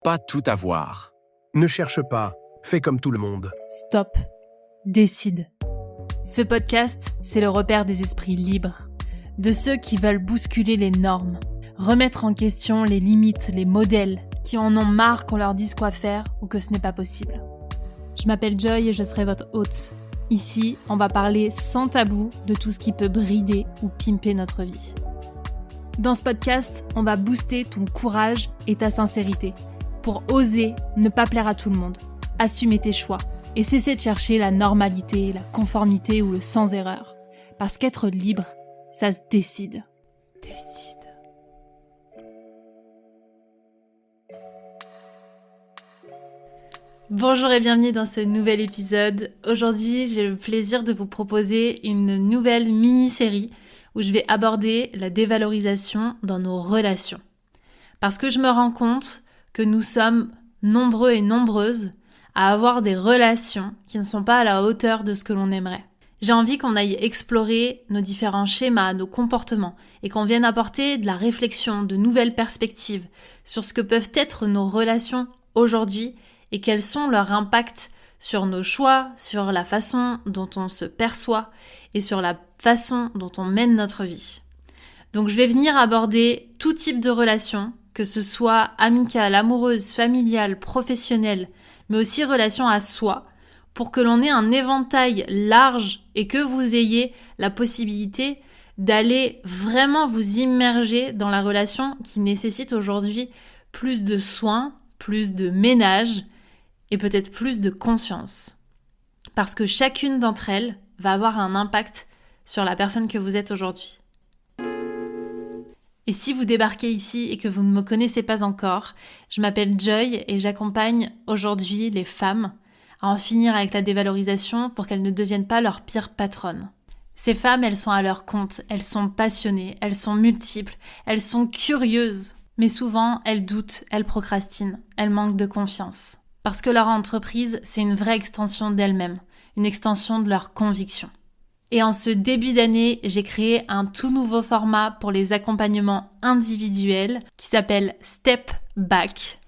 Pas tout avoir. Ne cherche pas, fais comme tout le monde. Stop. Décide. Ce podcast, c'est le repère des esprits libres, de ceux qui veulent bousculer les normes, remettre en question les limites, les modèles, qui en ont marre qu'on leur dise quoi faire ou que ce n'est pas possible. Je m'appelle Joy et je serai votre hôte. Ici, on va parler sans tabou de tout ce qui peut brider ou pimper notre vie. Dans ce podcast, on va booster ton courage et ta sincérité pour oser ne pas plaire à tout le monde, assumer tes choix et cesser de chercher la normalité, la conformité ou le sans erreur. Parce qu'être libre, ça se décide. Décide. Bonjour et bienvenue dans ce nouvel épisode. Aujourd'hui, j'ai le plaisir de vous proposer une nouvelle mini-série où je vais aborder la dévalorisation dans nos relations. Parce que je me rends compte que nous sommes nombreux et nombreuses à avoir des relations qui ne sont pas à la hauteur de ce que l'on aimerait. J'ai envie qu'on aille explorer nos différents schémas, nos comportements et qu'on vienne apporter de la réflexion, de nouvelles perspectives sur ce que peuvent être nos relations aujourd'hui et quels sont leurs impacts sur nos choix, sur la façon dont on se perçoit et sur la façon dont on mène notre vie. Donc je vais venir aborder tout type de relations, que ce soit amicale, amoureuse, familiale, professionnelle, mais aussi relation à soi, pour que l'on ait un éventail large et que vous ayez la possibilité d'aller vraiment vous immerger dans la relation qui nécessite aujourd'hui plus de soins, plus de ménage et peut-être plus de conscience. Parce que chacune d'entre elles va avoir un impact sur la personne que vous êtes aujourd'hui. Et si vous débarquez ici et que vous ne me connaissez pas encore, je m'appelle Joy et j'accompagne aujourd'hui les femmes à en finir avec la dévalorisation pour qu'elles ne deviennent pas leur pire patronne. Ces femmes, elles sont à leur compte, elles sont passionnées, elles sont multiples, elles sont curieuses. Mais souvent, elles doutent, elles procrastinent, elles manquent de confiance. Parce que leur entreprise, c'est une vraie extension d'elles-mêmes, une extension de leurs convictions. Et en ce début d'année, j'ai créé un tout nouveau format pour les accompagnements individuels qui s'appelle Step Back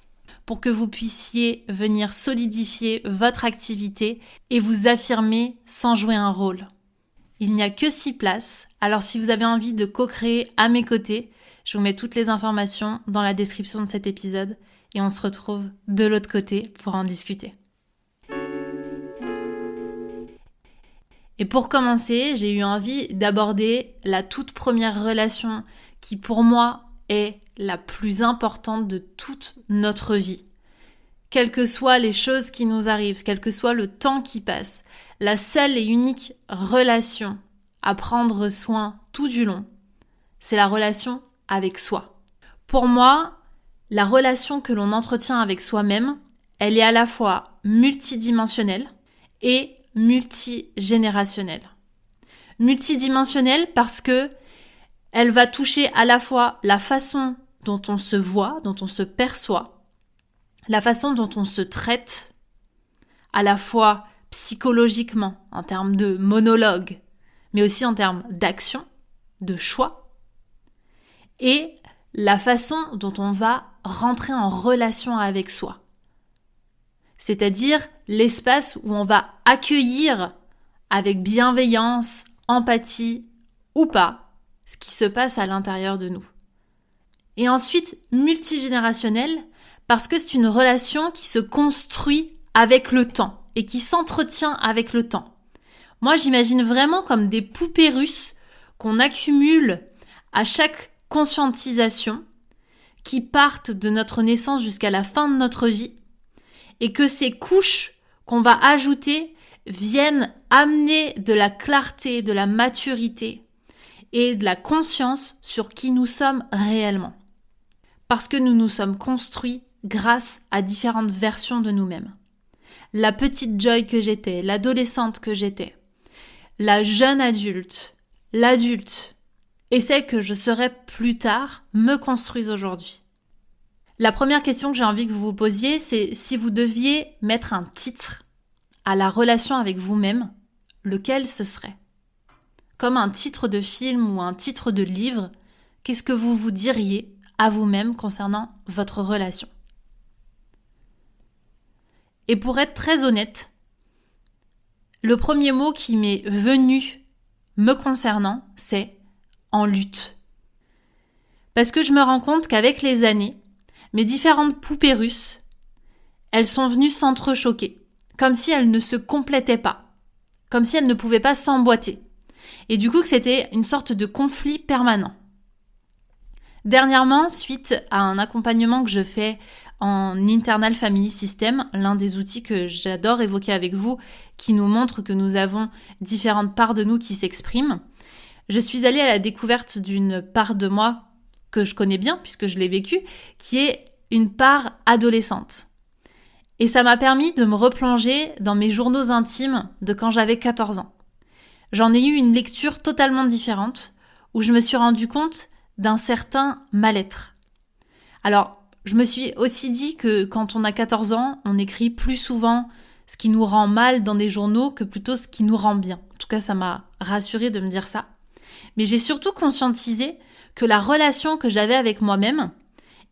pour que vous puissiez venir solidifier votre activité et vous affirmer sans jouer un rôle. Il n'y a que 6 places, alors si vous avez envie de co-créer à mes côtés, je vous mets toutes les informations dans la description de cet épisode et on se retrouve de l'autre côté pour en discuter. Et pour commencer, j'ai eu envie d'aborder la toute première relation qui pour moi est la plus importante de toute notre vie. Quelles que soient les choses qui nous arrivent, quel que soit le temps qui passe, la seule et unique relation à prendre soin tout du long, c'est la relation avec soi. Pour moi, la relation que l'on entretient avec soi-même, elle est à la fois multidimensionnelle et multigénérationnelle. Multidimensionnelle parce que elle va toucher à la fois la façon dont on se voit, dont on se perçoit, la façon dont on se traite, à la fois psychologiquement, en termes de monologue, mais aussi en termes d'action, de choix, et la façon dont on va rentrer en relation avec soi. C'est-à-dire l'espace où on va accueillir avec bienveillance, empathie ou pas ce qui se passe à l'intérieur de nous. Et ensuite, multigénérationnelle, parce que c'est une relation qui se construit avec le temps et qui s'entretient avec le temps. Moi, j'imagine vraiment comme des poupées russes qu'on accumule à chaque conscientisation qui partent de notre naissance jusqu'à la fin de notre vie et que ces couches qu'on va ajouter viennent amener de la clarté, de la maturité et de la conscience sur qui nous sommes réellement. Parce que nous nous sommes construits grâce à différentes versions de nous-mêmes. La petite Joy que j'étais, l'adolescente que j'étais, la jeune adulte, l'adulte et celle que je serai plus tard me construisent aujourd'hui. La première question que j'ai envie que vous vous posiez, c'est si vous deviez mettre un titre à la relation avec vous-même, lequel ce serait ? Comme un titre de film ou un titre de livre, qu'est-ce que vous vous diriez à vous-même concernant votre relation ? Et pour être très honnête, le premier mot qui m'est venu me concernant, c'est « en lutte ». Parce que je me rends compte qu'avec les années, mes différentes poupées russes, elles sont venues s'entrechoquer, comme si elles ne se complétaient pas, comme si elles ne pouvaient pas s'emboîter. Et du coup, que c'était une sorte de conflit permanent. Dernièrement, suite à un accompagnement que je fais en Internal Family System, l'un des outils que j'adore évoquer avec vous, qui nous montre que nous avons différentes parts de nous qui s'expriment, je suis allée à la découverte d'une part de moi que je connais bien, puisque je l'ai vécue, qui est une part adolescente. Et ça m'a permis de me replonger dans mes journaux intimes de quand j'avais 14 ans. J'en ai eu une lecture totalement différente, où je me suis rendu compte d'un certain mal-être. Alors, je me suis aussi dit que quand on a 14 ans, on écrit plus souvent ce qui nous rend mal dans des journaux que plutôt ce qui nous rend bien. En tout cas, ça m'a rassurée de me dire ça. Mais j'ai surtout conscientisé que la relation que j'avais avec moi-même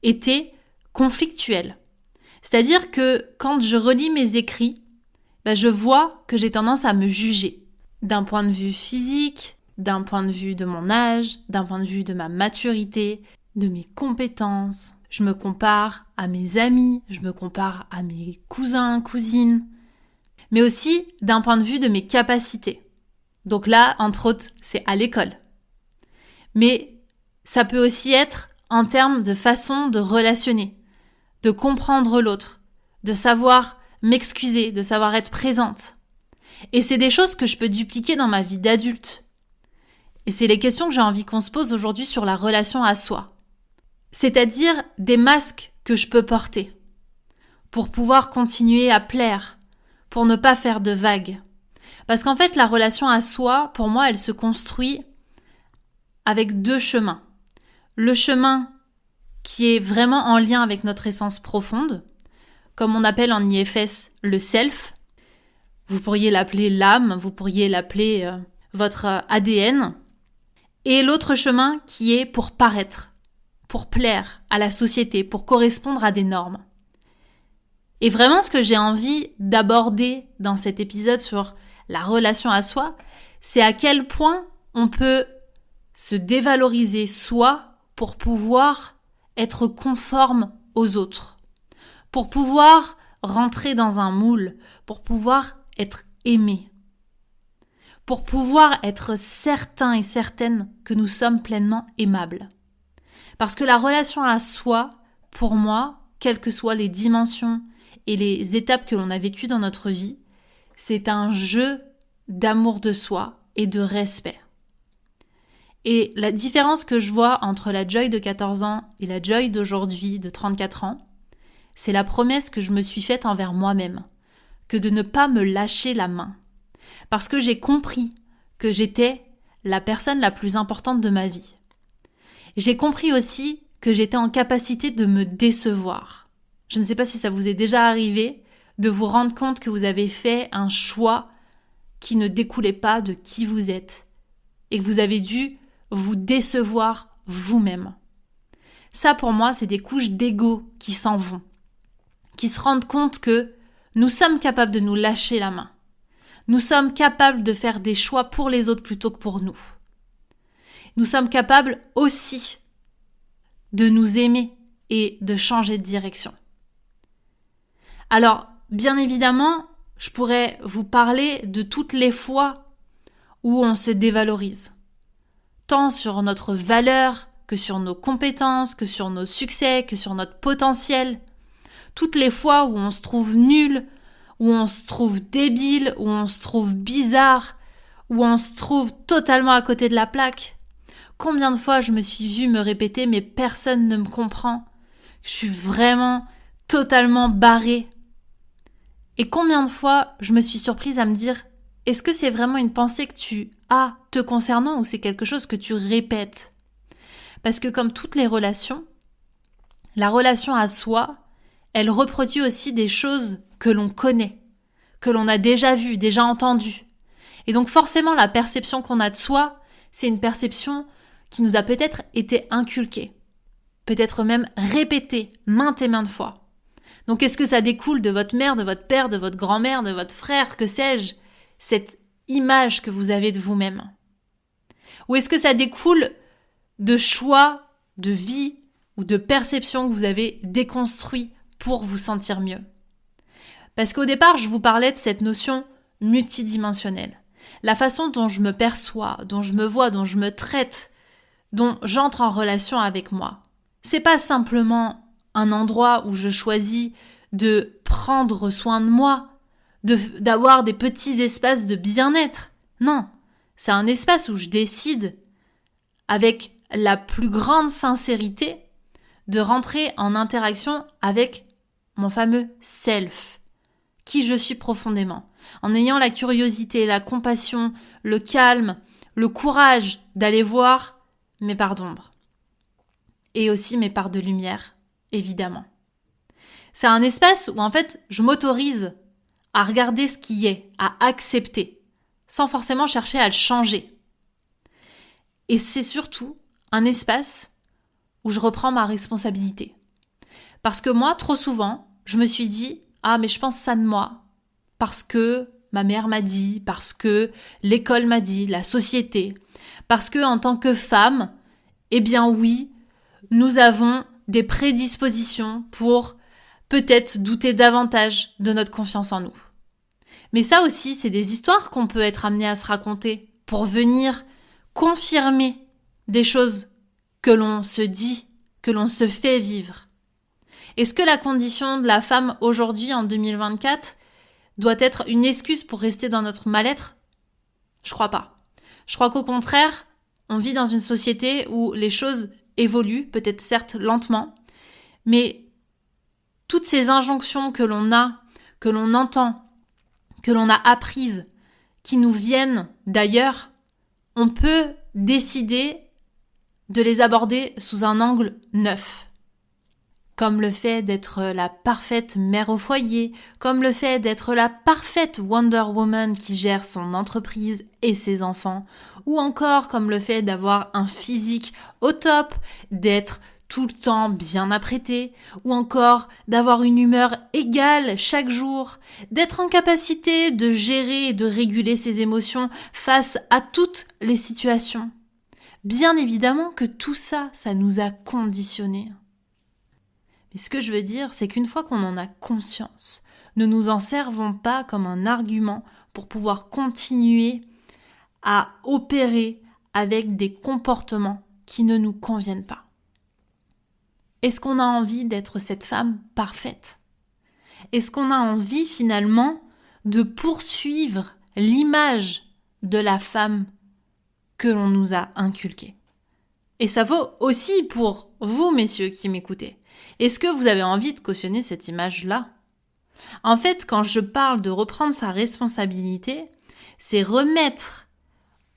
était conflictuelle. C'est-à-dire que quand je relis mes écrits, je vois que j'ai tendance à me juger. D'un point de vue physique, d'un point de vue de mon âge, d'un point de vue de ma maturité, de mes compétences. Je me compare à mes amis, je me compare à mes cousins, cousines, mais aussi d'un point de vue de mes capacités. Donc là, entre autres, c'est à l'école. Mais ça peut aussi être en termes de façon de relationner, de comprendre l'autre, de savoir m'excuser, de savoir être présente. Et c'est des choses que je peux dupliquer dans ma vie d'adulte. Et c'est les questions que j'ai envie qu'on se pose aujourd'hui sur la relation à soi. C'est-à-dire des masques que je peux porter pour pouvoir continuer à plaire, pour ne pas faire de vagues. Parce qu'en fait, la relation à soi, pour moi, elle se construit avec deux chemins. Le chemin qui est vraiment en lien avec notre essence profonde, comme on appelle en IFS le self. Vous pourriez l'appeler l'âme, vous pourriez l'appeler votre ADN. Et l'autre chemin qui est pour paraître, pour plaire à la société, pour correspondre à des normes. Et vraiment, ce que j'ai envie d'aborder dans cet épisode sur la relation à soi, c'est à quel point on peut se dévaloriser soi pour pouvoir être conforme aux autres, pour pouvoir rentrer dans un moule, pour pouvoir être aimé, pour pouvoir être certain et certaine que nous sommes pleinement aimables. Parce que la relation à soi, pour moi, quelles que soient les dimensions et les étapes que l'on a vécues dans notre vie, c'est un jeu d'amour de soi et de respect. Et la différence que je vois entre la Joy de 14 ans et la Joy d'aujourd'hui de 34 ans, c'est la promesse que je me suis faite envers moi-même, que de ne pas me lâcher la main. Parce que j'ai compris que j'étais la personne la plus importante de ma vie. J'ai compris aussi que j'étais en capacité de me décevoir. Je ne sais pas si ça vous est déjà arrivé de vous rendre compte que vous avez fait un choix qui ne découlait pas de qui vous êtes et que vous avez dû vous décevoir vous-même. Ça, pour moi, c'est des couches d'ego qui s'en vont, qui se rendent compte que nous sommes capables de nous lâcher la main. Nous sommes capables de faire des choix pour les autres plutôt que pour nous. Nous sommes capables aussi de nous aimer et de changer de direction. Alors, bien évidemment, je pourrais vous parler de toutes les fois où on se dévalorise, tant sur notre valeur que sur nos compétences, que sur nos succès, que sur notre potentiel. Toutes les fois où on se trouve nul, où on se trouve débile, où on se trouve bizarre, où on se trouve totalement à côté de la plaque. Combien de fois je me suis vue me répéter « mais personne ne me comprend, je suis vraiment totalement barrée ». Et combien de fois je me suis surprise à me dire « est-ce que c'est vraiment une pensée que tu as te concernant ou c'est quelque chose que tu répètes ?» Parce que comme toutes les relations, la relation à soi, elle reproduit aussi des choses que l'on connaît, que l'on a déjà vues, déjà entendues. Et donc forcément, la perception qu'on a de soi, c'est une perception qui nous a peut-être été inculquée, peut-être même répétée maintes et maintes fois. Donc est-ce que ça découle de votre mère, de votre père, de votre grand-mère, de votre frère, que sais-je, cette image que vous avez de vous-même? Ou est-ce que ça découle de choix, de vie ou de perception que vous avez déconstruit pour vous sentir mieux? Parce qu'au départ, je vous parlais de cette notion multidimensionnelle. La façon dont je me perçois, dont je me vois, dont je me traite, dont j'entre en relation avec moi. C'est pas simplement un endroit où je choisis de prendre soin de moi, d'avoir des petits espaces de bien-être. Non, c'est un espace où je décide, avec la plus grande sincérité, de rentrer en interaction avec mon fameux self, qui je suis profondément, en ayant la curiosité, la compassion, le calme, le courage d'aller voir mes parts d'ombre. Et aussi mes parts de lumière, évidemment. C'est un espace où en fait je m'autorise à regarder ce qui est, à accepter, sans forcément chercher à le changer. Et c'est surtout un espace où je reprends ma responsabilité. Parce que moi, trop souvent, je me suis dit « Ah, mais je pense ça de moi. » Parce que ma mère m'a dit, parce que l'école m'a dit, la société. Parce que en tant que femme, eh bien oui, nous avons des prédispositions pour peut-être douter davantage de notre confiance en nous. Mais ça aussi, c'est des histoires qu'on peut être amené à se raconter pour venir confirmer des choses que l'on se dit, que l'on se fait vivre. Est-ce que la condition de la femme aujourd'hui, en 2024, doit être une excuse pour rester dans notre mal-être? Je crois pas. Je crois qu'au contraire, on vit dans une société où les choses évoluent, peut-être certes lentement, mais toutes ces injonctions que l'on a, que l'on entend, que l'on a apprises, qui nous viennent d'ailleurs, on peut décider de les aborder sous un angle neuf. Comme le fait d'être la parfaite mère au foyer, comme le fait d'être la parfaite Wonder Woman qui gère son entreprise et ses enfants, ou encore comme le fait d'avoir un physique au top, d'être tout le temps bien apprêté, ou encore d'avoir une humeur égale chaque jour, d'être en capacité de gérer et de réguler ses émotions face à toutes les situations. Bien évidemment que tout ça, ça nous a conditionnés. Mais ce que je veux dire, c'est qu'une fois qu'on en a conscience, ne nous en servons pas comme un argument pour pouvoir continuer à opérer avec des comportements qui ne nous conviennent pas. Est-ce qu'on a envie d'être cette femme parfaite? Est-ce qu'on a envie finalement de poursuivre l'image de la femme que l'on nous a inculquée? Et ça vaut aussi pour vous, messieurs, qui m'écoutez. Est-ce que vous avez envie de cautionner cette image-là? En fait, quand je parle de reprendre sa responsabilité, c'est remettre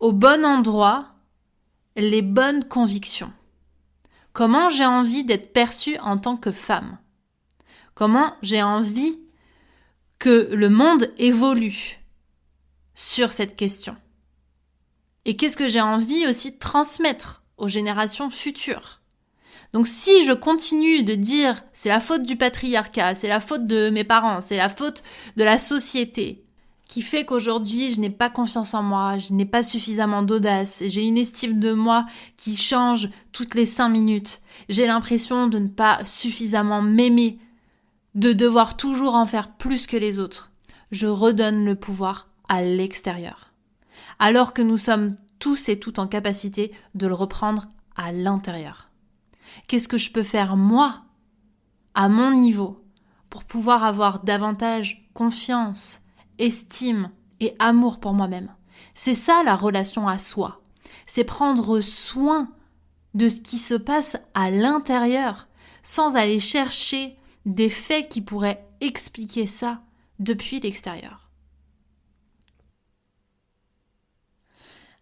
au bon endroit les bonnes convictions. Comment j'ai envie d'être perçue en tant que femme? Comment j'ai envie que le monde évolue sur cette question? Et qu'est-ce que j'ai envie aussi de transmettre aux générations futures? Donc si je continue de dire c'est la faute du patriarcat, c'est la faute de mes parents, c'est la faute de la société qui fait qu'aujourd'hui je n'ai pas confiance en moi, je n'ai pas suffisamment d'audace, j'ai une estime de moi qui change toutes les 5 minutes, j'ai l'impression de ne pas suffisamment m'aimer, de devoir toujours en faire plus que les autres, je redonne le pouvoir à l'extérieur. Alors que nous sommes tous et toutes en capacité de le reprendre à l'intérieur. Qu'est-ce que je peux faire moi, à mon niveau, pour pouvoir avoir davantage confiance, estime et amour pour moi-même? C'est ça la relation à soi. C'est prendre soin de ce qui se passe à l'intérieur, sans aller chercher des faits qui pourraient expliquer ça depuis l'extérieur.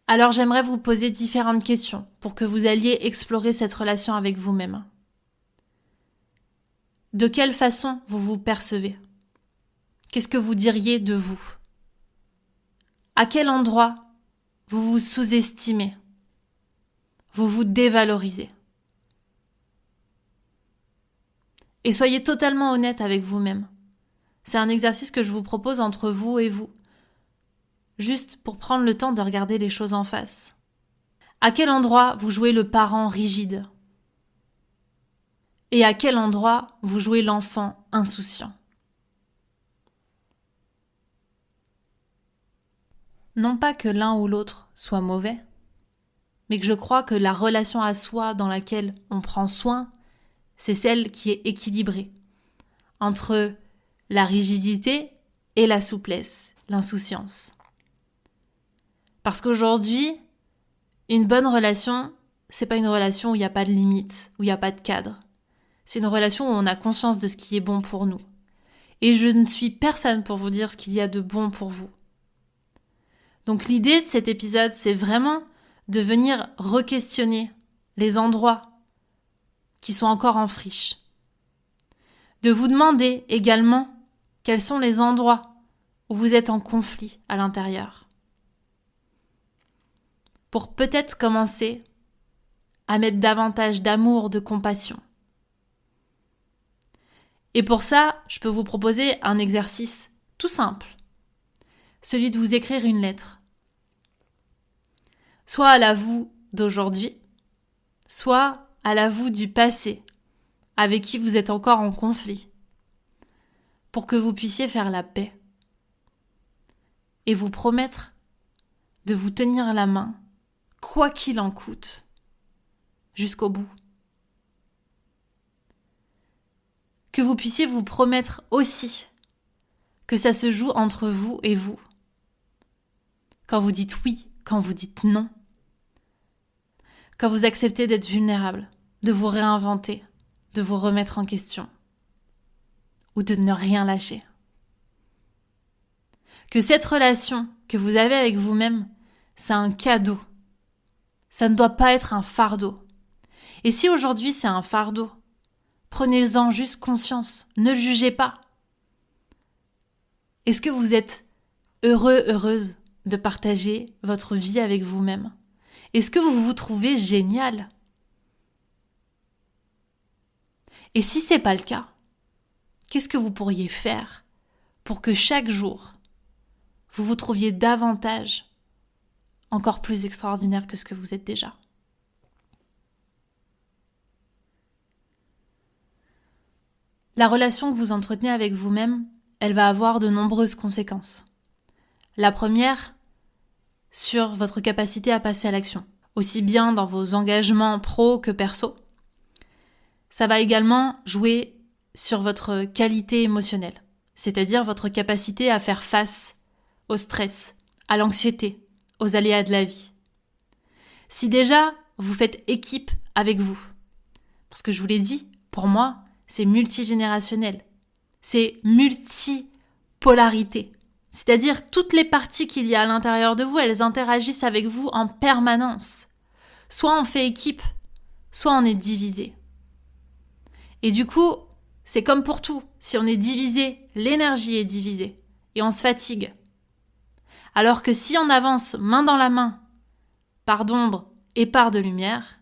Alors j'aimerais vous poser différentes questions pour que vous alliez explorer cette relation avec vous-même. De quelle façon vous vous percevez? Qu'est-ce que vous diriez de vous? À quel endroit vous vous sous-estimez? Vous vous dévalorisez? Et soyez totalement honnête avec vous-même. C'est un exercice que je vous propose entre vous et vous. Juste pour prendre le temps de regarder les choses en face. À quel endroit vous jouez le parent rigide? Et à quel endroit vous jouez l'enfant insouciant? Non pas que l'un ou l'autre soit mauvais, mais que je crois que la relation à soi dans laquelle on prend soin, c'est celle qui est équilibrée entre la rigidité et la souplesse, l'insouciance. Parce qu'aujourd'hui, une bonne relation, c'est pas une relation où il n'y a pas de limite, où il n'y a pas de cadre. C'est une relation où on a conscience de ce qui est bon pour nous. Et je ne suis personne pour vous dire ce qu'il y a de bon pour vous. Donc l'idée de cet épisode, c'est vraiment de venir re-questionner les endroits qui sont encore en friche. De vous demander également quels sont les endroits où vous êtes en conflit à l'intérieur. Pour peut-être commencer à mettre davantage d'amour, de compassion. Et pour ça, je peux vous proposer un exercice tout simple. Celui de vous écrire une lettre. Soit à la vous d'aujourd'hui, soit à la vous du passé, avec qui vous êtes encore en conflit, pour que vous puissiez faire la paix et vous promettre de vous tenir la main, quoi qu'il en coûte, jusqu'au bout. Que vous puissiez vous promettre aussi que ça se joue entre vous et vous. Quand vous dites oui, quand vous dites non. Quand vous acceptez d'être vulnérable, de vous réinventer, de vous remettre en question. Ou de ne rien lâcher. Que cette relation que vous avez avec vous-même, c'est un cadeau. Ça ne doit pas être un fardeau. Et si aujourd'hui c'est un fardeau, prenez-en juste conscience, ne jugez pas. Est-ce que vous êtes heureux, heureuse de partager votre vie avec vous-même? Est-ce que vous vous trouvez génial? Et si c'est pas le cas, qu'est-ce que vous pourriez faire pour que chaque jour, vous vous trouviez davantage encore plus extraordinaire que ce que vous êtes déjà? La relation que vous entretenez avec vous-même, elle va avoir de nombreuses conséquences. La première, sur votre capacité à passer à l'action, aussi bien dans vos engagements pro que perso. Ça va également jouer sur votre qualité émotionnelle, c'est-à-dire votre capacité à faire face au stress, à l'anxiété, aux aléas de la vie. Si déjà, vous faites équipe avec vous, parce que je vous l'ai dit, pour moi, c'est multigénérationnel, c'est multipolarité. C'est-à-dire toutes les parties qu'il y a à l'intérieur de vous, elles interagissent avec vous en permanence. Soit on fait équipe, soit on est divisé. Et du coup, c'est comme pour tout. Si on est divisé, l'énergie est divisée et on se fatigue. Alors que si on avance main dans la main, part d'ombre et part de lumière,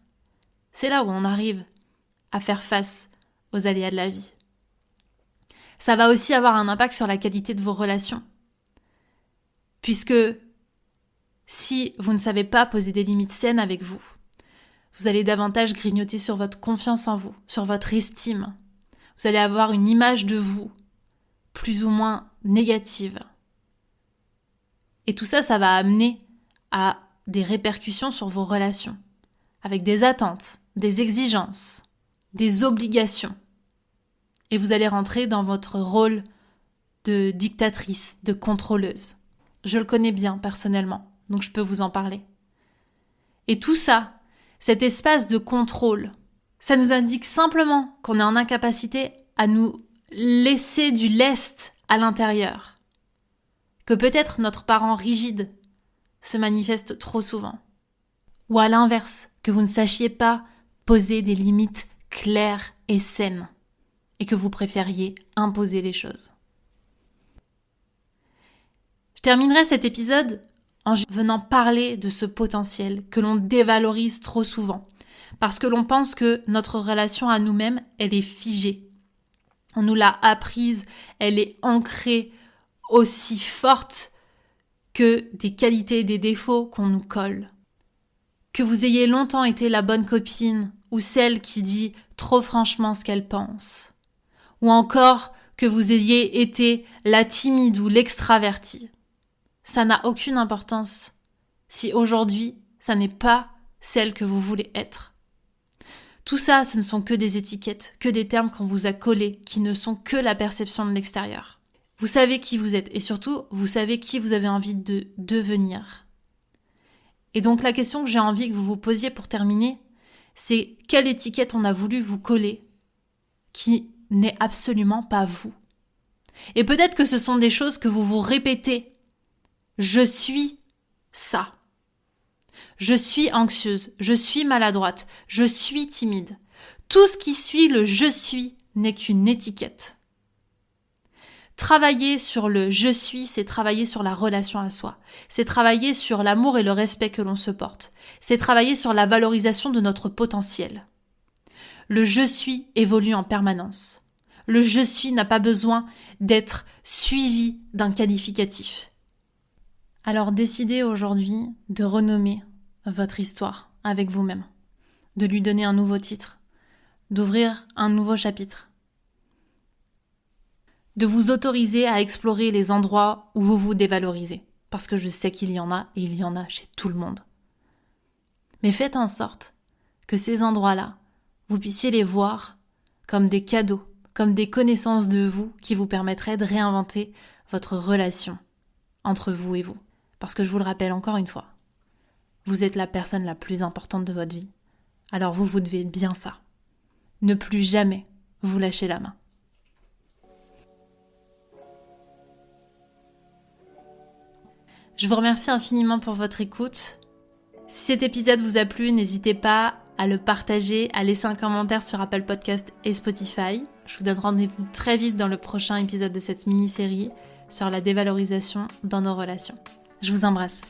c'est là où on arrive à faire face aux aléas de la vie. Ça va aussi avoir un impact sur la qualité de vos relations. Puisque si vous ne savez pas poser des limites saines avec vous, vous allez davantage grignoter sur votre confiance en vous, sur votre estime. Vous allez avoir une image de vous plus ou moins négative. Et tout ça, ça va amener à des répercussions sur vos relations, avec des attentes, des exigences, des obligations. Et vous allez rentrer dans votre rôle de dictatrice, de contrôleuse. Je le connais bien personnellement, donc je peux vous en parler. Et tout ça, cet espace de contrôle, ça nous indique simplement qu'on est en incapacité à nous laisser du lest à l'intérieur. Que peut-être notre parent rigide se manifeste trop souvent. Ou à l'inverse, que vous ne sachiez pas poser des limites claires et saines et que vous préfériez imposer les choses. Je terminerai cet épisode en venant parler de ce potentiel que l'on dévalorise trop souvent, parce que l'on pense que notre relation à nous-mêmes, elle est figée. On nous l'a apprise, elle est ancrée aussi forte que des qualités et des défauts qu'on nous colle. Que vous ayez longtemps été la bonne copine ou celle qui dit trop franchement ce qu'elle pense. Ou encore que vous ayez été la timide ou l'extravertie. Ça n'a aucune importance si aujourd'hui, ça n'est pas celle que vous voulez être. Tout ça, ce ne sont que des étiquettes, que des termes qu'on vous a collés, qui ne sont que la perception de l'extérieur. Vous savez qui vous êtes et surtout, vous savez qui vous avez envie de devenir. Et donc la question que j'ai envie que vous vous posiez pour terminer, c'est quelle étiquette on a voulu vous coller qui n'est absolument pas vous. Et peut-être que ce sont des choses que vous vous répétez. Je suis ça. Je suis anxieuse, je suis maladroite, je suis timide. Tout ce qui suit le « je suis » n'est qu'une étiquette. Travailler sur le « je suis », c'est travailler sur la relation à soi. C'est travailler sur l'amour et le respect que l'on se porte. C'est travailler sur la valorisation de notre potentiel. Le « je suis » évolue en permanence. Le « je suis » n'a pas besoin d'être suivi d'un qualificatif. Alors décidez aujourd'hui de renommer votre histoire avec vous-même, de lui donner un nouveau titre, d'ouvrir un nouveau chapitre, de vous autoriser à explorer les endroits où vous vous dévalorisez, parce que je sais qu'il y en a et il y en a chez tout le monde. Mais faites en sorte que ces endroits-là, vous puissiez les voir comme des cadeaux, comme des connaissances de vous qui vous permettraient de réinventer votre relation entre vous et vous. Parce que je vous le rappelle encore une fois, vous êtes la personne la plus importante de votre vie. Alors vous devez bien ça. Ne plus jamais vous lâcher la main. Je vous remercie infiniment pour votre écoute. Si cet épisode vous a plu, n'hésitez pas à le partager, à laisser un commentaire sur Apple Podcast et Spotify. Je vous donne rendez-vous très vite dans le prochain épisode de cette mini-série sur la dévalorisation dans nos relations. Je vous embrasse.